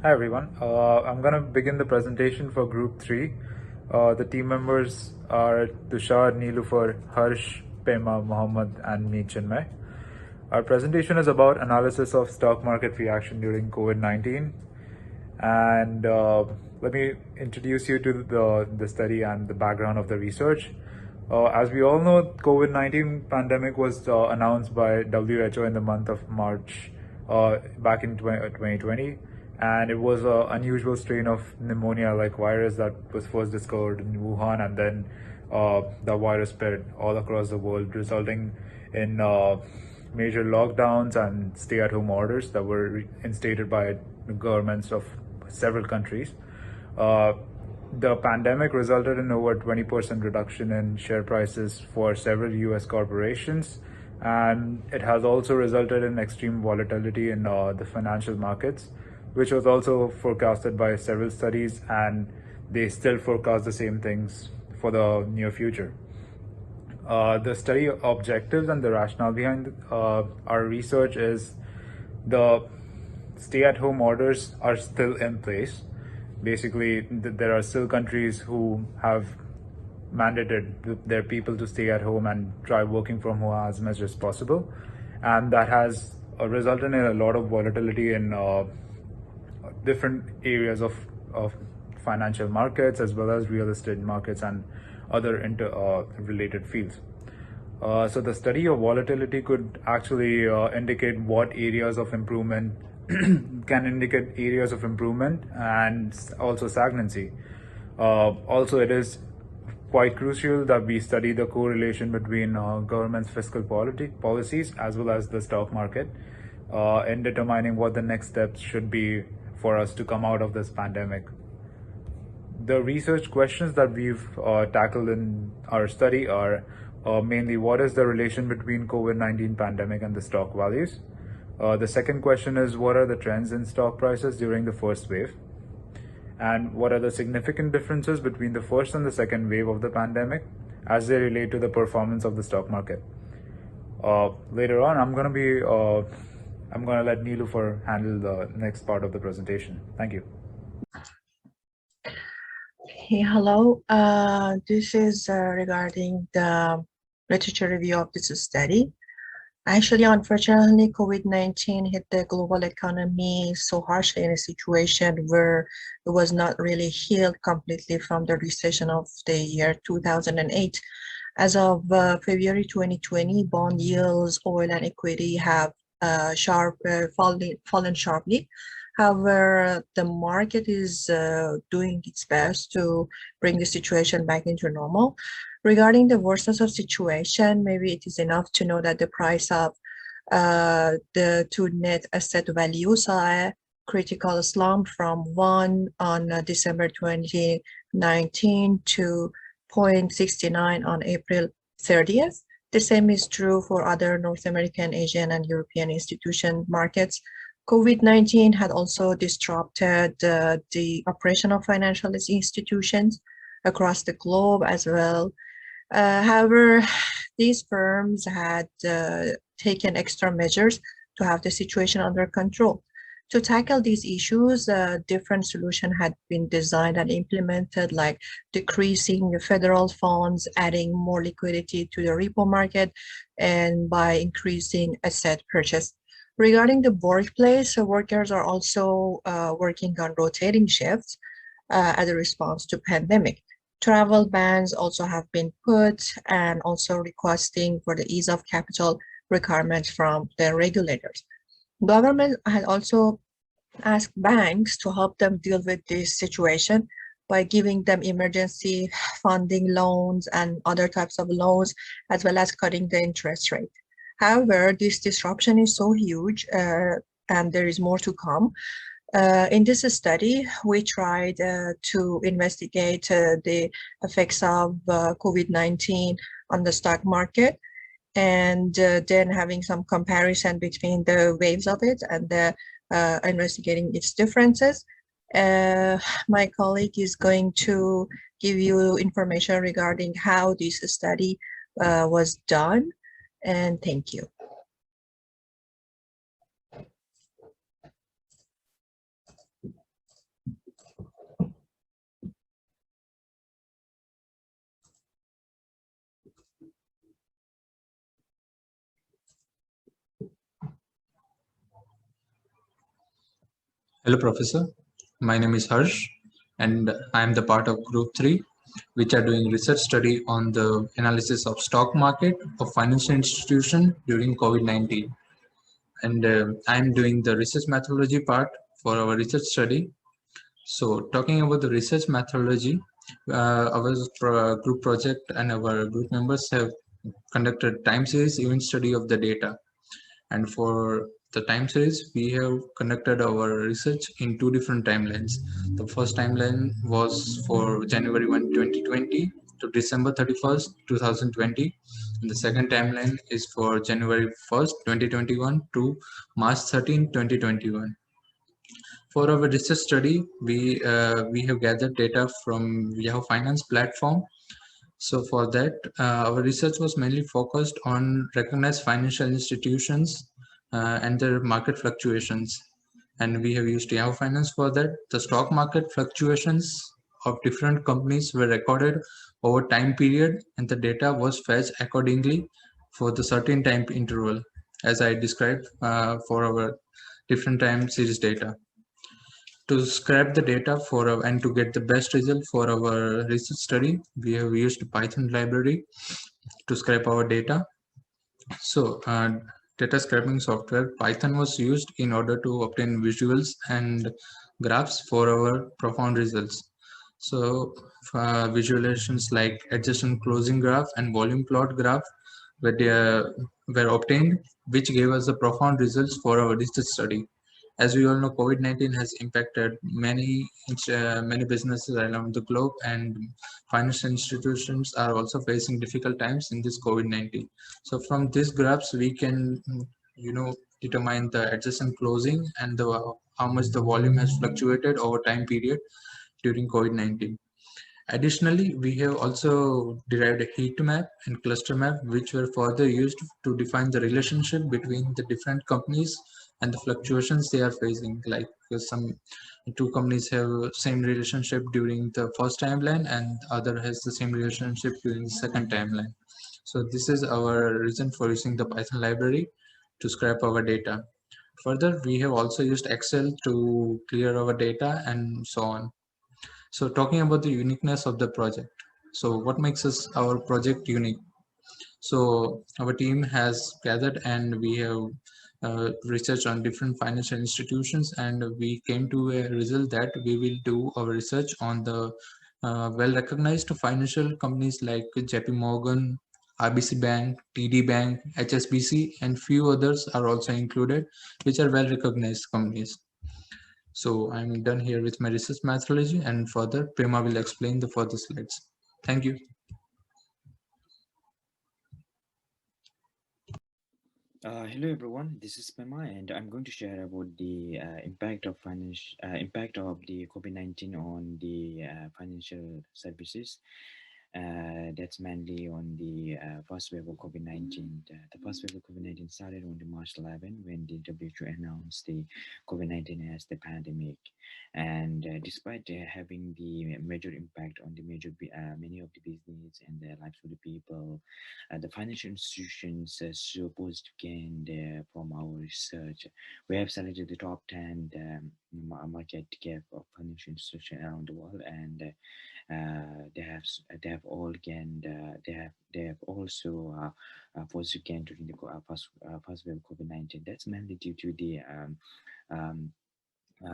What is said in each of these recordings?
Hi everyone. I'm going to begin the presentation for Group 3. The team members are Tushar, Neelufar, Harsh, Pema, Mohammed, and me, Chinmay. Our presentation is about analysis of stock market reaction during COVID-19. And let me introduce you to the study and the background of the research. As we all know, COVID-19 pandemic was announced by WHO in the month of March back in 2020, and it was an unusual strain of pneumonia-like virus that was first discovered in Wuhan, and then the virus spread all across the world, resulting in major lockdowns and stay-at-home orders that were instated by the governments of several countries. Uh, the pandemic resulted in over 20% reduction in share prices for several US corporations, and it has also resulted in extreme volatility in the financial markets, which was also forecasted by several studies, and they still forecast the same things for the near future. The study objectives and the rationale behind our research is the stay-at-home orders are still in place. Basically, there are still countries who have mandated their people to stay at home and try working from home as much as possible, and that has resulted in a lot of volatility in different areas of financial markets as well as real estate markets and other related fields. So the study of volatility could actually indicate what areas of improvement can indicate areas of improvement and also stagnancy. Also, it is quite crucial that we study the correlation between government's fiscal policies as well as the stock market in determining what the next steps should be for us to come out of this pandemic. The research questions that we've tackled in our study are mainly what is the relation between COVID-19 pandemic and the stock values? The second question is what are the trends in stock prices during the first wave? And what are the significant differences between the first and the second wave of the pandemic as they relate to the performance of the stock market? Later on, I'm gonna let Neelufar handle the next part of the presentation. Thank you. Hey, hello. This is regarding the literature review of this study. Actually, unfortunately, COVID-19 hit the global economy so harshly in a situation where it was not really healed completely from the recession of the year 2008. As of February 2020, bond yields, oil and equity have fallen sharply. However, the market is doing its best to bring the situation back into normal. Regarding the worstness of situation, maybe it is enough to know that the price of the two net asset value saw a critical slump from 1 on December 2019 to 0.69 on April 30th. The same is true for other North American, Asian, and European institution markets. COVID-19 had also disrupted the operation of financial institutions across the globe as well. However, these firms had taken extra measures to have the situation under control. To tackle these issues, different solutions had been designed and implemented, like decreasing the federal funds, adding more liquidity to the repo market, and by increasing asset purchase. Regarding the workplace, workers are also working on rotating shifts as a response to pandemic. Travel bans also have been put and also requesting for the ease of capital requirements from the regulators. Government had also asked banks to help them deal with this situation by giving them emergency funding loans and other types of loans, as well as cutting the interest rate. However, this disruption is so huge and there is more to come. In this study, we tried to investigate the effects of COVID-19 on the stock market, and then having some comparison between the waves of it and investigating its differences. My colleague is going to give you information regarding how this study was done, and thank you. Hello, Professor. My name is Harsh, and I am the part of Group 3, which are doing research study on the analysis of stock market of financial institution during COVID-19. And I am doing the research methodology part for our research study. So, talking about the research methodology, our group project and our group members have conducted time series event study of the data. And for the time series, we have conducted our research in two different timelines. The first timeline was for January 1, 2020 to December 31st, 2020. And the second timeline is for January 1st, 2021 to March 13, 2021. For our research study, we have gathered data from Yahoo Finance platform. So for that, our research was mainly focused on recognized financial institutions and their market fluctuations. And we have used Yahoo Finance for that. The stock market fluctuations of different companies were recorded over time period, and the data was fetched accordingly for the certain time interval, as I described for our different time series data. To scrap the data and to get the best result for our research study, we have used Python library to scrape our data. So data scraping software Python was used in order to obtain visuals and graphs for our profound results. So visualizations like adjacent closing graph and volume plot graph were obtained, which gave us the profound results for our research study. As we all know, COVID-19 has impacted many businesses around the globe, and financial institutions are also facing difficult times in this COVID-19. So from these graphs, we can, determine the adjacent closing and how much the volume has fluctuated over time period during COVID-19. Additionally, we have also derived a heat map and cluster map, which were further used to define the relationship between the different companies and the fluctuations they are facing. Like some two companies have same relationship during the first timeline, and other has the same relationship during the second timeline. So this is our reason for using the Python library to scrap our data. Further, we have also used Excel to clear our data and so on. So talking about the uniqueness of the project. So what makes our project unique? So our team has gathered and we have researched on different financial institutions, and we came to a result that we will do our research on the well-recognized financial companies like JP Morgan, RBC Bank, TD Bank, HSBC, and few others are also included, which are well-recognized companies. So I'm done here with my research methodology, and further Prema will explain the further slides. Thank you. Hello everyone, this is Pema, and I'm going to share about the impact of the COVID-19 on the financial services. That's mainly on the first wave of COVID-19. The first wave of COVID-19 started on the March 11 when the WHO announced the COVID-19 as the pandemic. And despite having the major impact on the many of the business and the lives of the people, the financial institutions show positive gain from our research. We have selected the top 10 market cap of financial institutions around the world, and they have all gained. They have also positive gain during the first wave of COVID-19. That's mainly due to the um,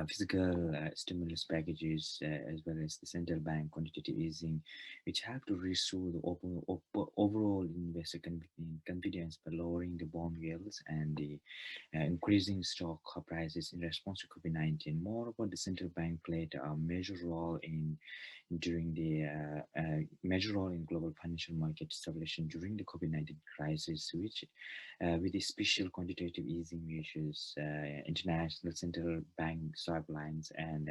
fiscal stimulus packages, as well as the central bank quantitative easing, which have to restore the overall investor confidence by lowering the bond yields and the increasing stock prices in response to COVID-19. Moreover, the central bank played a major role in major role in global financial market stabilization during the COVID-19 crisis, which with the special quantitative easing measures, international central bank sidelines, and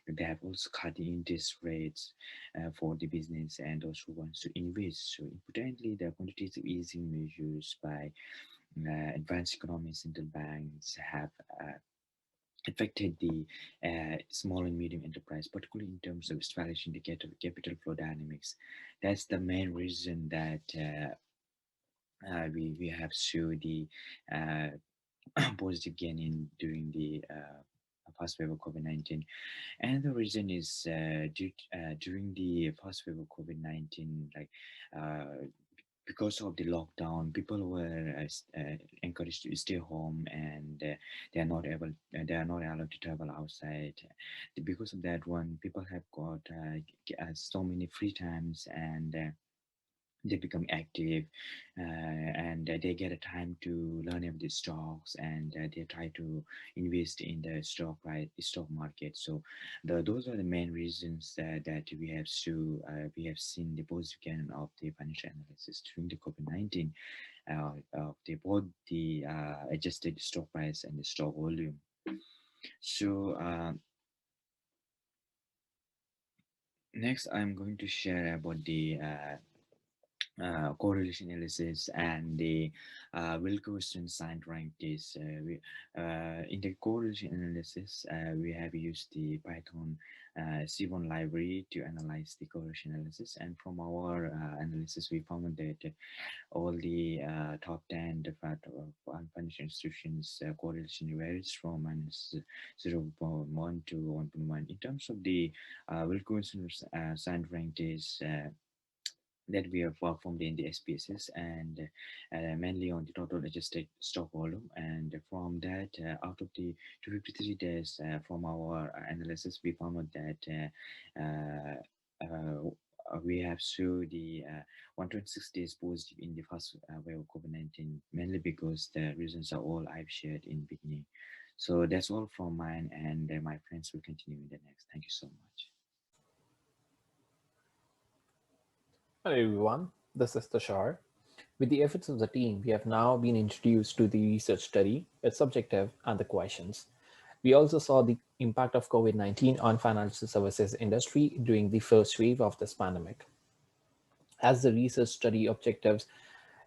they have also cut the interest rates for the business and those who wants to invest. So importantly, the quantitative easing measures by advanced economy central banks have affected the small and medium enterprise, particularly in terms of establishing the capital flow dynamics. That's the main reason that we have showed the positive gain in during the first wave of COVID-19. And the reason is during the first wave of COVID-19, like because of the lockdown, people were encouraged to stay home, and they are not allowed to travel outside. Because of that one, people have got so many free times, and they become active, and they get a time to learn about the stocks, and they try to invest in the stock market. So those are the main reasons that we have seen the positive gain of the financial analysis during the COVID-19, of the both the adjusted stock price and the stock volume. So next I'm going to share about the correlation analysis and the Wilkerson signed rank test. In the correlation analysis, we have used the Python C1 library to analyze the correlation analysis, and from our analysis, we found that all the top 10 financial institutions correlation varies from -0.1 to 1.1. In terms of the Wilkerson signed rank test, that we have performed in the SPSS, and mainly on the total adjusted stock volume. And from that, out of the 253 days from our analysis, we found that we have showed the 126 days positive in the first wave of COVID-19, mainly because the reasons are all I've shared in the beginning. So that's all from mine, and my friends will continue in the next. Thank you so much. Hello everyone, this is Tushar. With the efforts of the team, we have now been introduced to the research study, its objective, and the questions. We also saw the impact of COVID-19 on financial services industry during the first wave of this pandemic. As the research study objectives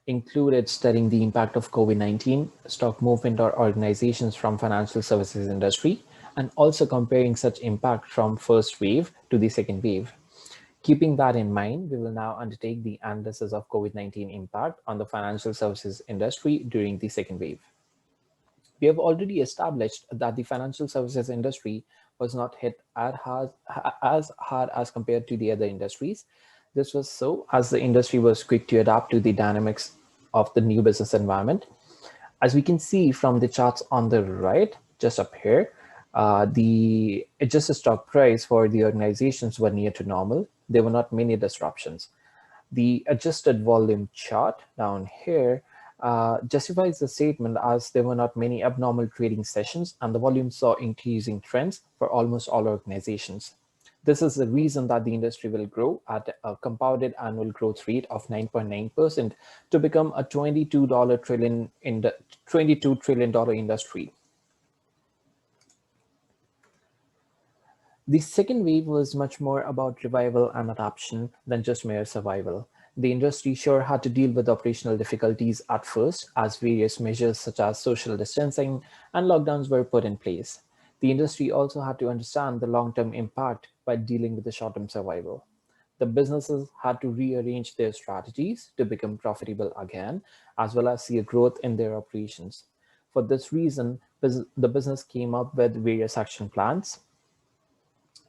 included studying the impact of COVID-19, stock movement or organizations from financial services industry, and also comparing such impact from first wave to the second wave. Keeping that in mind, we will now undertake the analysis of COVID-19 impact on the financial services industry during the second wave. We have already established that the financial services industry was not hit as hard as compared to the other industries. This was so as the industry was quick to adapt to the dynamics of the new business environment. As we can see from the charts on the right, just up here, the adjusted stock price for the organizations were near to normal. There were not many disruptions. The adjusted volume chart down here justifies the statement as there were not many abnormal trading sessions, and the volume saw increasing trends for almost all organizations. This is the reason that the industry will grow at a compounded annual growth rate of 9.9% to become a $22 trillion industry. The second wave was much more about revival and adoption than just mere survival. The industry sure had to deal with operational difficulties at first, as various measures such as social distancing and lockdowns were put in place. The industry also had to understand the long-term impact by dealing with the short-term survival. The businesses had to rearrange their strategies to become profitable again, as well as see a growth in their operations. For this reason, the business came up with various action plans.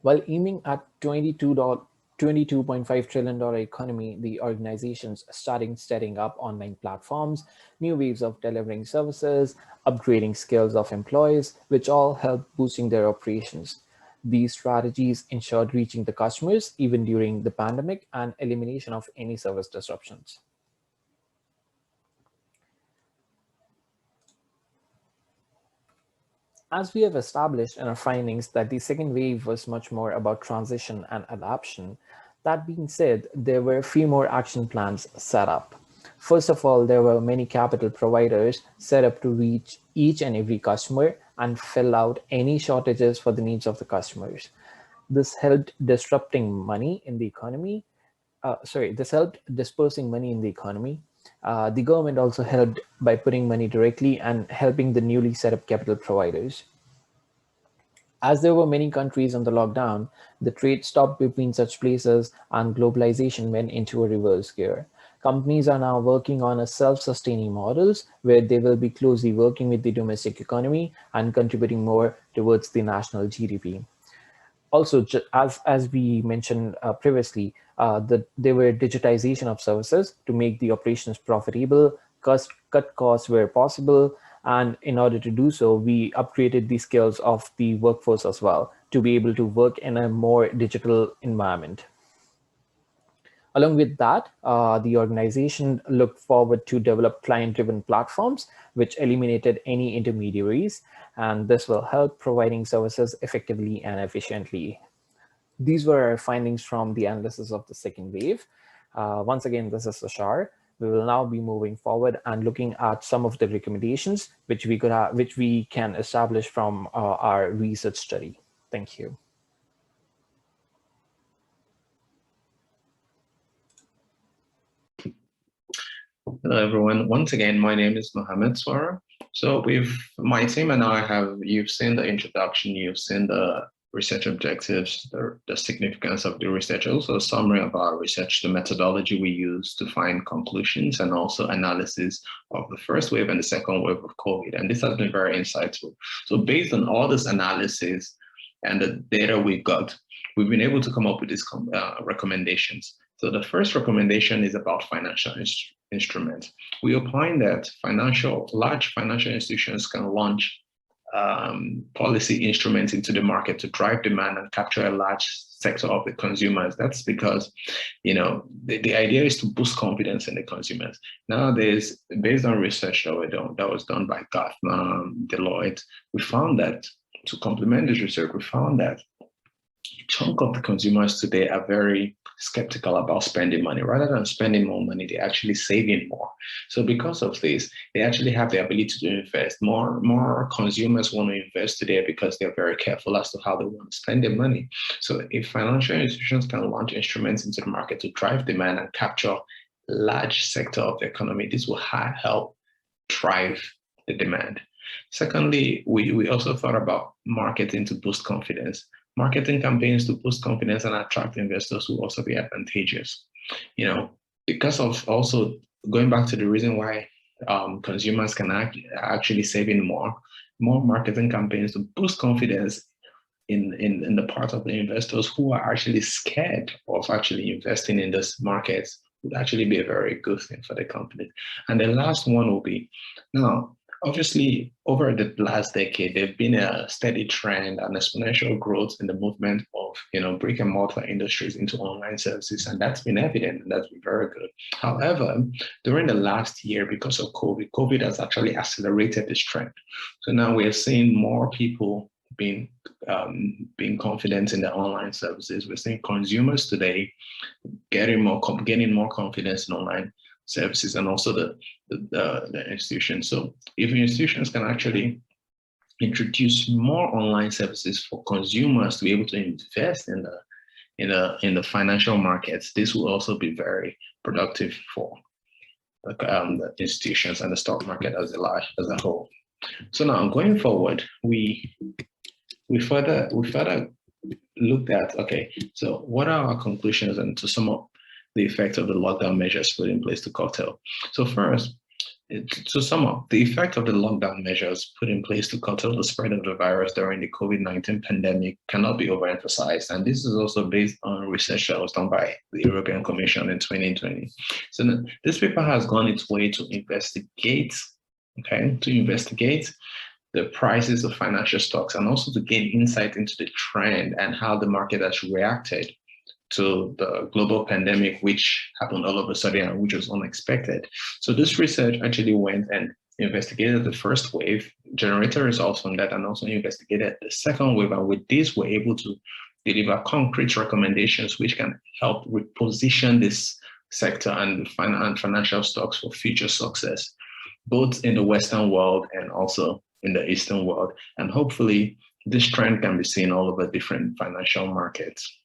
While aiming at $22.5 trillion economy, the organizations starting setting up online platforms, new ways of delivering services, upgrading skills of employees, which all help boosting their operations. These strategies ensured reaching the customers even during the pandemic and elimination of any service disruptions. As we have established in our findings that the second wave was much more about transition and adoption, that being said, there were a few more action plans set up. First of all, there were many capital providers set up to reach each and every customer and fill out any shortages for the needs of the customers. This helped disrupting money in the economy. This helped dispersing money in the economy. The government also helped by putting money directly and helping the newly set up capital providers. As there were many countries on the lockdown, the trade stopped between such places and globalization went into a reverse gear. Companies are now working on a self-sustaining models where they will be closely working with the domestic economy and contributing more towards the national GDP. Also, as we mentioned previously, there were digitization of services to make the operations profitable, cut costs where possible, and in order to do so, we upgraded the skills of the workforce as well to be able to work in a more digital environment. Along with that, the organization looked forward to develop client-driven platforms, which eliminated any intermediaries, and this will help providing services effectively and efficiently. These were our findings from the analysis of the second wave. Once again, this is Tushar. We will now be moving forward and looking at some of the recommendations which we can establish from our research study. Thank you. Hello, everyone. Once again, my name is Mohammed Swara. So my team and I you've seen the introduction, you've seen the research objectives, the significance of the research, also a summary of our research, the methodology we use to find conclusions, and also analysis of the first wave and the second wave of COVID. And this has been very insightful. So based on all this analysis and the data we've got, we've been able to come up with these recommendations. So the first recommendation is about financial instruments. We opine that large financial institutions can launch policy instruments into the market to drive demand and capture a large sector of the consumers. That's because, the idea is to boost confidence in the consumers. Nowadays, based on research that was done by Gartner, Deloitte, we found that to complement this research, we found that a chunk of the consumers today are very skeptical about spending money. Rather than spending more money, they're actually saving more. So because of this, they actually have the ability to invest. More consumers want to invest today because they're very careful as to how they want to spend their money. So if financial institutions can launch instruments into the market to drive demand and capture a large sector of the economy, this will help drive the demand. Secondly, we also thought about marketing to boost confidence. Marketing campaigns to boost confidence and attract investors will also be advantageous. Because of also going back to the reason why consumers can actually saving more marketing campaigns to boost confidence in the part of the investors who are actually scared of actually investing in this market would actually be a very good thing for the company. And the last one will be, now, obviously, over the last decade, there's been a steady trend and exponential growth in the movement of, brick and mortar industries into online services, and that's been evident, and that's been very good. However, during the last year, because of COVID has actually accelerated this trend. So now we are seeing more people being confident in the online services. We're seeing consumers today gaining more confidence in online services, and also the institutions. So if institutions can actually introduce more online services for consumers to be able to invest in the financial markets, this will also be very productive for the institutions and the stock market as a whole. So now going forward, we further looked at, okay, so what are our conclusions, and to sum up the effect of the lockdown measures put in place to curtail. So first, to sum up, the effect of the lockdown measures put in place to curtail the spread of the virus during the COVID-19 pandemic cannot be overemphasized. And this is also based on research that was done by the European Commission in 2020. So this paper has gone its way to investigate the prices of financial stocks, and also to gain insight into the trend and how the market has reacted to the global pandemic, which happened all of a sudden and which was unexpected. So this research actually went and investigated the first wave, generated results from that, and also investigated the second wave. And with this, we're able to deliver concrete recommendations which can help reposition this sector and financial stocks for future success, both in the Western world and also in the Eastern world. And hopefully this trend can be seen all over different financial markets.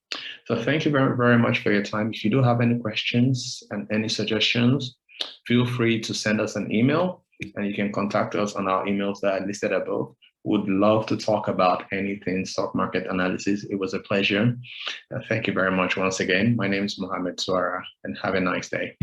So thank you very, very much for your time. If you do have any questions and any suggestions, feel free to send us an email, and you can contact us on our emails that are listed above. Would love to talk about anything stock market analysis. It was a pleasure. Thank you very much once again. My name is Mohammed Swara, and have a nice day.